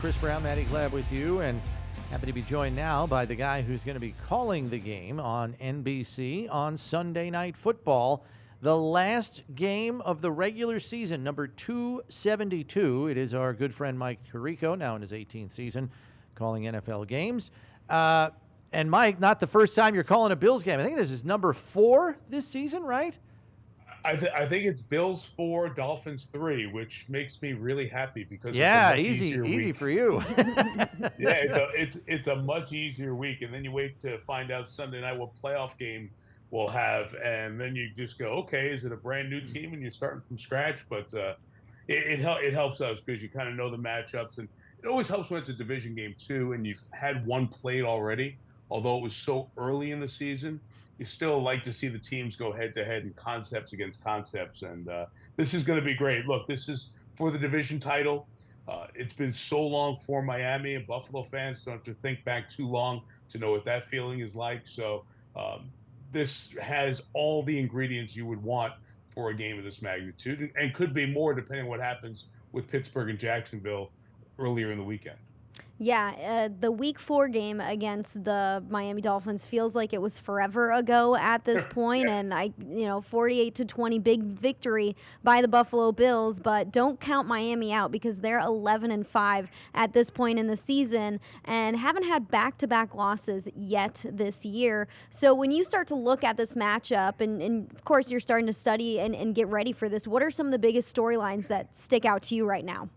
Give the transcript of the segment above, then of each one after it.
Chris Brown, Matty Glab with you, and happy to be joined now by the guy who's going to be calling the game on NBC on Sunday Night Football. The last game of the regular season, number 272. It is our good friend Mike Tirico, now in his 18th season, calling NFL games. And Mike, not the first time you're calling a Bills game. I think this is number 4 this season, right? I think it's Bills 4, Dolphins 3, which makes me really happy because it's Yeah, a much easier easy week. for you. Yeah, it's a much easier week, and then you wait to find out Sunday night what playoff game we'll have, and then you just go, okay, is it a brand new team and you're starting from scratch? But it helps us because you kind of know the matchups, and it always helps when it's a division game too, and you've had one played already. Although it was so early in the season, you still like to see the teams go head to head and concepts against concepts. And this is going to be great. Look, this is for the division title. It's been so long for Miami, and Buffalo fans don't have to think back too long to know what that feeling is like. So this has all the ingredients you would want for a game of this magnitude, and could be more depending on what happens with Pittsburgh and Jacksonville earlier in the weekend. Yeah, the Week 4 game against the Miami Dolphins feels like it was forever ago at this point, Yeah. and 48-20 big victory by the Buffalo Bills. But don't count Miami out because they're 11-5 at this point in the season and haven't had back-to-back losses yet this year. So when you start to look at this matchup, and of course you're starting to study and get ready for this, what are some of the biggest storylines that stick out to you right now?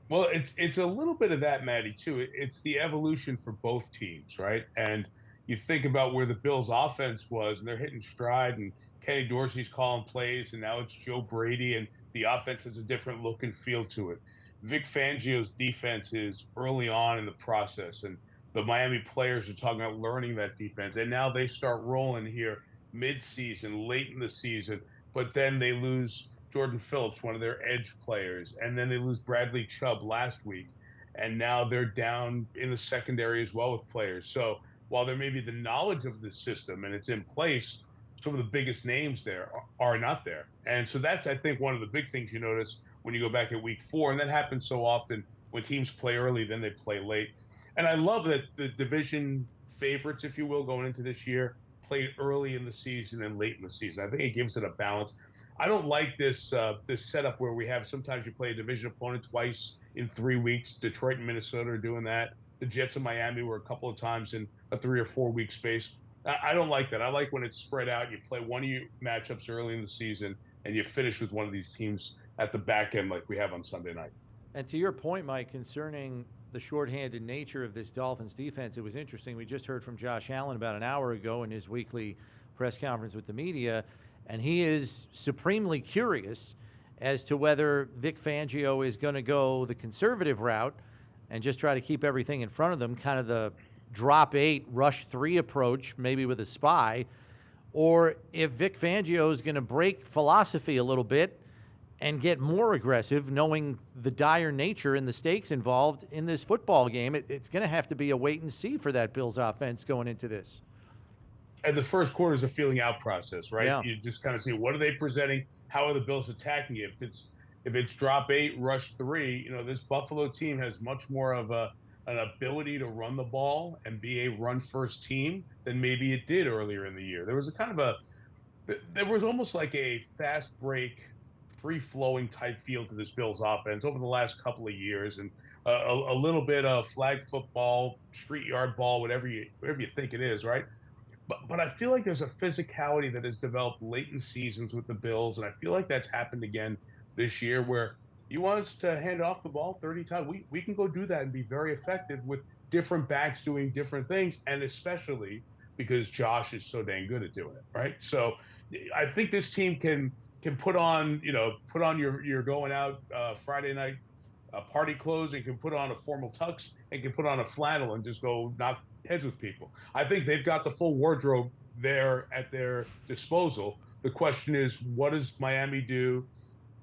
Well, it's a little bit of that, Maddie, too. It's the evolution for both teams, right? And you think about where the Bills' offense was, and they're hitting stride, and Kenny Dorsey's calling plays, and now it's Joe Brady, and the offense has a different look and feel to it. Vic Fangio's defense is early on in the process, and the Miami players are talking about learning that defense, and now they start rolling here mid-season, late in the season, but then they lose Jordan Phillips, one of their edge players, and then they lose Bradley Chubb last week, and now they're down in the secondary as well with players. So while there may be the knowledge of the system and it's in place, some of the biggest names there are not there. And so that's, I think, one of the big things you notice when you go back at Week 4, and that happens so often when teams play early, then they play late. And I love that the division favorites, if you will, going into this year, played early in the season and late in the season. I think it gives it a balance. I don't like this setup where we have sometimes you play a division opponent twice in 3 weeks. Detroit and Minnesota are doing that. The Jets and Miami were a couple of times in a 3 or 4 week space. I don't like that. I like when it's spread out. You play one of your matchups early in the season, and you finish with one of these teams at the back end like we have on Sunday night. And to your point, Mike, concerning the shorthanded nature of this Dolphins defense, it was interesting. We just heard from Josh Allen about an hour ago in his weekly press conference with the media, and he is supremely curious as to whether Vic Fangio is going to go the conservative route and just try to keep everything in front of them, kind of the drop 8, rush 3 approach, maybe with a spy, or if Vic Fangio is going to break philosophy a little bit and get more aggressive, knowing the dire nature and the stakes involved in this football game. It's going to have to be a wait and see for that Bills offense going into this. And the first quarter is a feeling out process, right? Yeah. You just kind of see what are they presenting, how are the Bills attacking it. If it's drop 8, rush 3, this Buffalo team has much more of an ability to run the ball and be a run first team than maybe it did earlier in the year. There was almost like a fast break, free flowing type feel to this Bills offense over the last couple of years, and a little bit of flag football, street yard ball, whatever you think it is, right? But I feel like there's a physicality that has developed late in seasons with the Bills, and I feel like that's happened again this year where you want us to hand off the ball 30 times. We can go do that and be very effective with different backs doing different things, and especially because Josh is so dang good at doing it, right? So I think this team can put on your going out Friday night party clothes, and can put on a formal tux, and can put on a flannel and just go knock heads with people. I think they've got the full wardrobe there at their disposal. The question is, what does Miami do?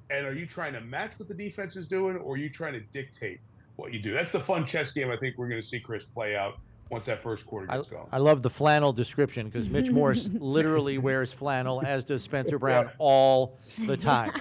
And are you trying to match what the defense is doing, or are you trying to dictate what you do? That's the fun chess game I think we're going to see Chris play out once that first quarter gets going. I love the flannel description because Mitch Morse literally wears flannel, as does Spencer Brown, all the time.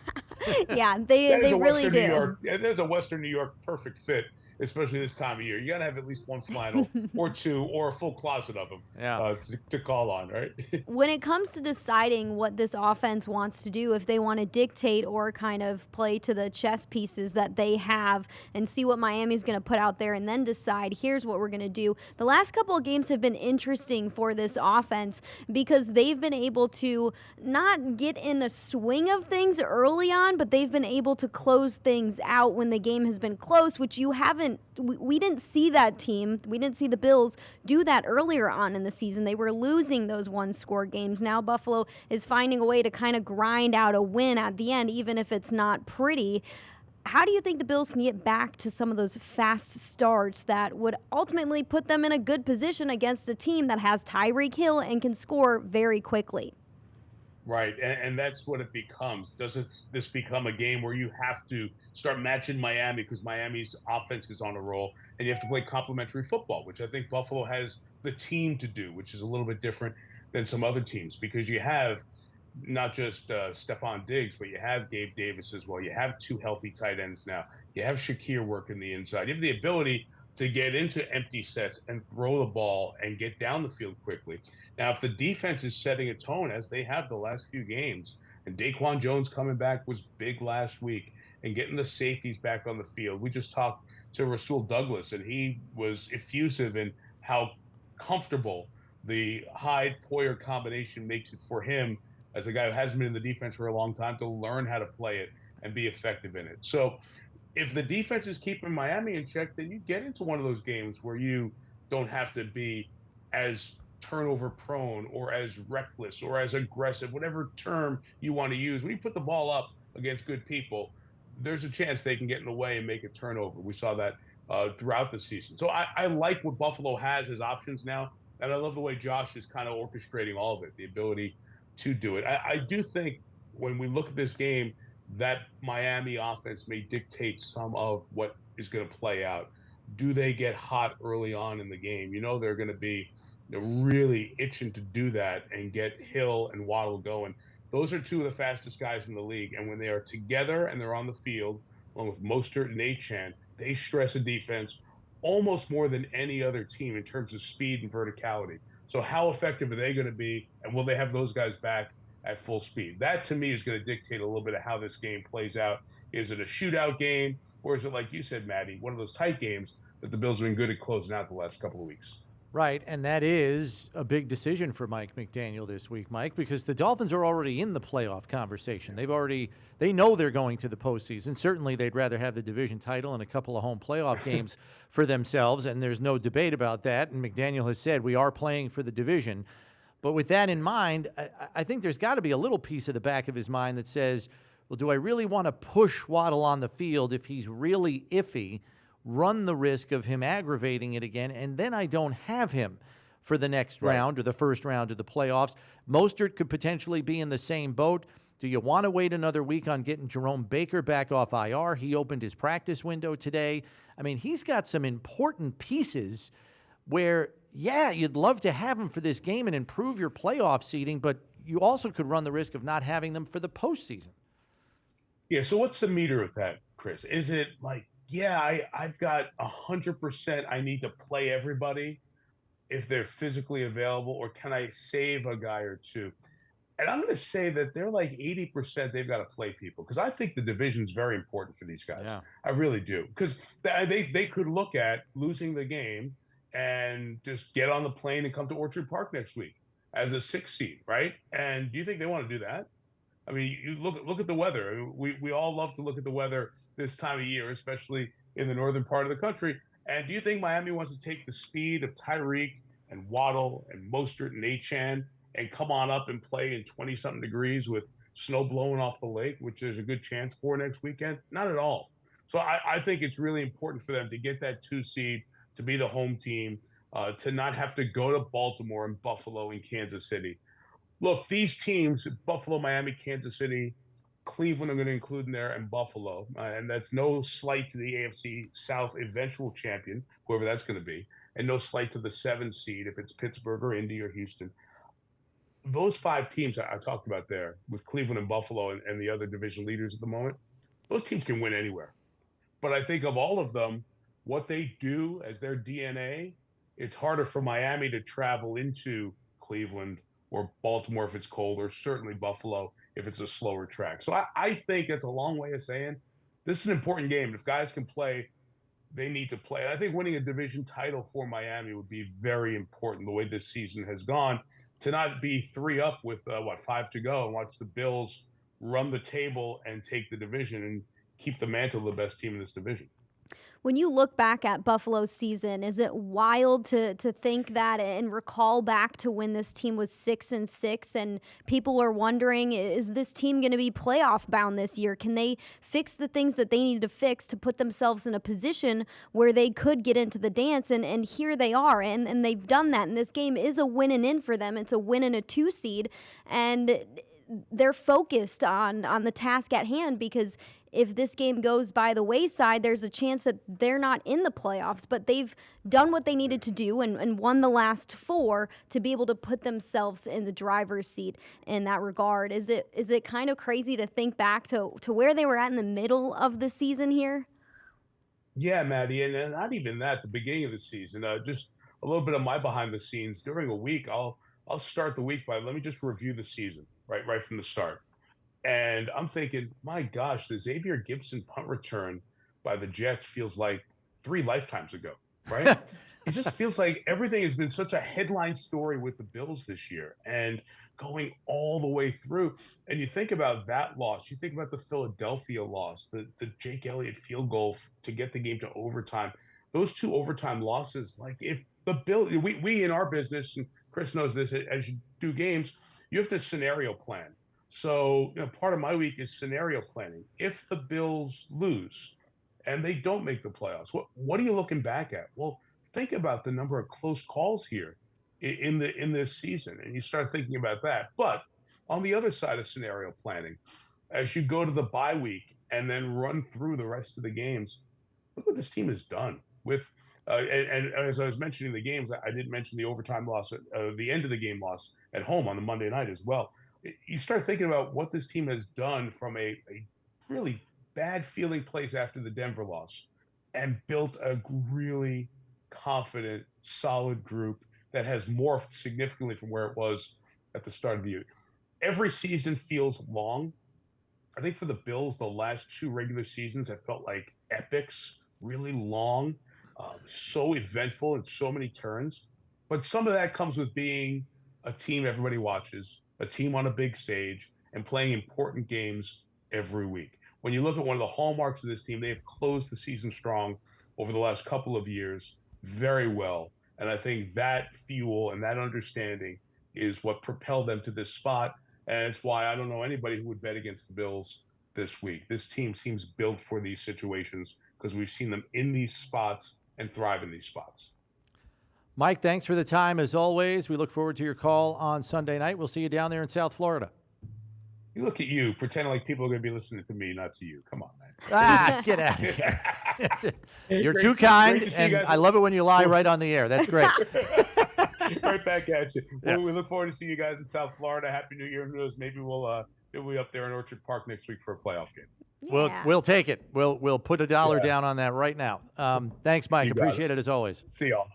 Yeah, they really do. There's a Western New York perfect fit especially this time of year. You got to have at least one flannel or two or a full closet of them Yeah. to call on, right? When it comes to deciding what this offense wants to do, if they want to dictate or kind of play to the chess pieces that they have and see what Miami's going to put out there and then decide, here's what we're going to do. The last couple of games have been interesting for this offense because they've been able to not get in the swing of things early on, but they've been able to close things out when the game has been close, which you haven't. We didn't see that team. We didn't see the Bills do that earlier on in the season. They were losing those one-score games. Now Buffalo is finding a way to kind of grind out a win at the end, even if it's not pretty. How do you think the Bills can get back to some of those fast starts that would ultimately put them in a good position against a team that has Tyreek Hill and can score very quickly? Right, and that's what it becomes. This become a game where you have to start matching Miami because Miami's offense is on a roll, and you have to play complementary football, which I think Buffalo has the team to do, which is a little bit different than some other teams because you have not just Stephon Diggs, but you have Gabe Davis as well. You have two healthy tight ends now. You have Shakir working the inside. You have the ability to get into empty sets and throw the ball and get down the field quickly. Now, if the defense is setting a tone, as they have the last few games, and Daquan Jones coming back was big last week, and getting the safeties back on the field. We just talked to Rasul Douglas, and he was effusive in how comfortable the Hyde-Poyer combination makes it for him as a guy who hasn't been in the defense for a long time to learn how to play it and be effective in it. So if the defense is keeping Miami in check, then you get into one of those games where you don't have to be as turnover prone or as reckless or as aggressive, whatever term you want to use. When you put the ball up against good people, there's a chance they can get in the way and make a turnover. We saw that throughout the season. So I like what Buffalo has as options now. And I love the way Josh is kind of orchestrating all of it, the ability to do it. I do think when we look at this game, that Miami offense may dictate some of what is going to play out. Do they get hot early on in the game? You know they're going to be really itching to do that and get Hill and Waddle going. Those are two of the fastest guys in the league. And when they are together and they're on the field, along with Mostert and Achane, they stress a defense almost more than any other team in terms of speed and verticality. So how effective are they going to be? And will they have those guys back at full speed? That, to me, is going to dictate a little bit of how this game plays out. Is it a shootout game, or is it, like you said, Maddie, one of those tight games that the Bills have been good at closing out the last couple of weeks? Right, and that is a big decision for Mike McDaniel this week, Mike, because the Dolphins are already in the playoff conversation. They know they're going to the postseason. Certainly, they'd rather have the division title and a couple of home playoff games for themselves, and there's no debate about that. And McDaniel has said we are playing for the division. But with that in mind, I think there's got to be a little piece of the back of his mind that says, well, do I really want to push Waddle on the field if he's really iffy, run the risk of him aggravating it again, and then I don't have him for the next round or the first round of the playoffs? Mostert could potentially be in the same boat. Do you want to wait another week on getting Jerome Baker back off IR? He opened his practice window today. I mean, he's got some important pieces where, yeah, you'd love to have him for this game and improve your playoff seeding, but you also could run the risk of not having them for the postseason. Yeah, so what's the meter of that, Chris? Is it like, yeah, I've got 100% I need to play everybody if they're physically available, or can I save a guy or two? And I'm going to say that they're like 80% they've got to play people, because I think the division is very important for these guys. Yeah. I really do, because they could look at losing the game and just get on the plane and come to Orchard Park next week as a 6 seed, right? And do you think they want to do that? I mean, you look at the weather. I mean, we all love to look at the weather this time of year, especially in the northern part of the country. And do you think Miami wants to take the speed of Tyreek and Waddle and Mostert and Achane and come on up and play in 20-something degrees with snow blowing off the lake, which there's a good chance for next weekend? Not at all. So I think it's really important for them to get that 2 seed, to be the home team, to not have to go to Baltimore and Buffalo and Kansas City. Look, these teams, Buffalo, Miami, Kansas City, Cleveland, I'm going to include in there, and Buffalo. And that's no slight to the AFC South eventual champion, whoever that's going to be, and no slight to the 7 seed if it's Pittsburgh or Indy or Houston. Those 5 teams I talked about there, with Cleveland and Buffalo and the other division leaders at the moment, those teams can win anywhere. But I think of all of them, what they do as their DNA, it's harder for Miami to travel into Cleveland or Baltimore if it's cold, or certainly Buffalo if it's a slower track. So I think that's a long way of saying this is an important game. If guys can play, they need to play. And I think winning a division title for Miami would be very important the way this season has gone, to not be 3 up with, 5 to go and watch the Bills run the table and take the division and keep the mantle of the best team in this division. When you look back at Buffalo's season, is it wild to think that and recall back to when this team was 6-6 and people are wondering, is this team going to be playoff bound this year? Can they fix the things that they need to fix to put themselves in a position where they could get into the dance? And here they are, and they've done that. And this game is a win and in for them. It's a win and a 2 seed, and they're focused on the task at hand, because if this game goes by the wayside, there's a chance that they're not in the playoffs. But they've done what they needed to do and won the last 4 to be able to put themselves in the driver's seat in that regard. Is it kind of crazy to think back to where they were at in the middle of the season here? Yeah, Maddie, and not even that, the beginning of the season, just a little bit of my behind the scenes. During a week, I'll start the week by, let me just review the season right from the start. And I'm thinking, my gosh, the Xavier Gibson punt return by the Jets feels like 3 lifetimes ago, right? It just feels like everything has been such a headline story with the Bills this year and going all the way through. And you think about that loss, you think about the Philadelphia loss, the Jake Elliott field goal to get the game to overtime. Those 2 overtime losses, like if the Bills, we in our business, and Chris knows this, as you do games, you have to scenario plan. So, part of my week is scenario planning. If the Bills lose and they don't make the playoffs, what are you looking back at? Well, think about the number of close calls here in this season, and you start thinking about that. But on the other side of scenario planning, as you go to the bye week and then run through the rest of the games, look what this team has done with. And as I was mentioning the games, I didn't mention the overtime loss, the end of the game loss at home on the Monday night as well. You start thinking about what this team has done from a really bad feeling place after the Denver loss, and built a really confident, solid group that has morphed significantly from where it was at the start of the year. Every season feels long. I think for the Bills, the last 2 regular seasons have felt like epics, really long, so eventful and so many turns. But some of that comes with being a team everybody watches, a team on a big stage, and playing important games every week. When you look at one of the hallmarks of this team, they have closed the season strong over the last couple of years very well. And I think that fuel and that understanding is what propelled them to this spot. And it's why I don't know anybody who would bet against the Bills this week. This team seems built for these situations because we've seen them in these spots and thrive in these spots. Mike, thanks for the time as always. We look forward to your call on Sunday night. We'll see you down there in South Florida. You look at you, pretending like people are going to be listening to me, not to you. Come on, man. Get out of here. You're too kind, and I love it when you lie right on the air. That's great. Right back at you. Yeah. We look forward to seeing you guys in South Florida. Happy New Year. Who knows? Maybe we'll be up there in Orchard Park next week for a playoff game. Yeah. We'll take it. We'll put $1 down on that right now. Thanks, Mike. Appreciate it as always. See y'all.